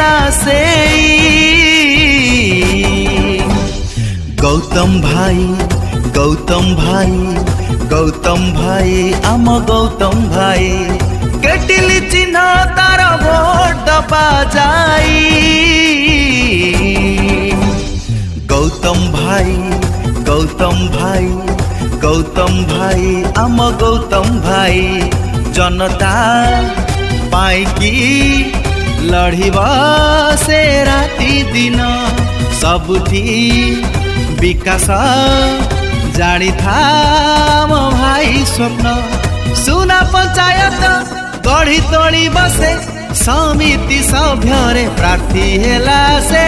ହେଲା ସେଇ गौतम भाई गौतम भाई गौतम भाई आम गौतम भाई केटिली चिन्ह तार भोट दबा जाई गौतम भाई गौतम भाई गौतम भाई आम गौतम भाई जनता पाइकी लड़िबा से राति दिन सबुठी विकास जानी था मो भाई स्वप्न सुना पंचायत गढ़ी तोड़ी बसे समिति सभ्य प्रार्थी हेला से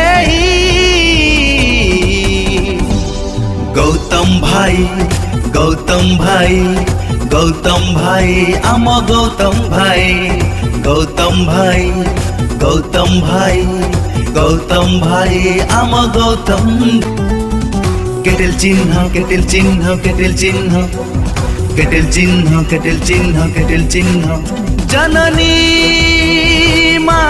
गौतम भाई गौतम भाई गौतम भाई आम गौतम भाई गौतम भाई गौतम भाई गौतम भाई आम गौतम केटेल चिन्ह केटेल चिन्ह केटेल चिन्ह केटेल चिन्ह केटेल चिन्ह केटेल चिन्ह जननी माँ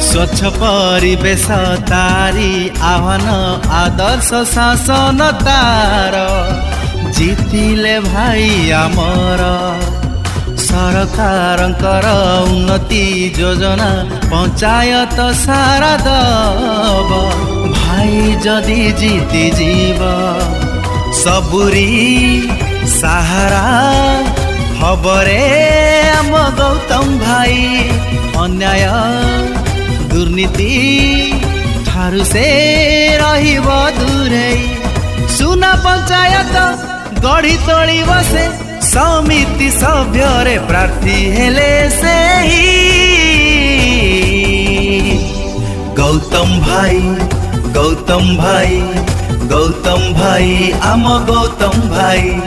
स्वच्छ परिवेश तारी आह्वान आदर्श शासन तार जीतिले भाई आमर सरकारंकर उन्नति योजना पंचायत सारा दब भाई जदि जीति जीव सबुरी सहारा हबरे आम गौतम भाई अन्याय दुर्नीति ठारू से रहिब दूरे सुना पंचायत गढ़ी तोड़ी बसे समिति सभ्य प्रार्थी हेले से गौतम भाई गौतम भाई गौतम भाई आम गौतम भाई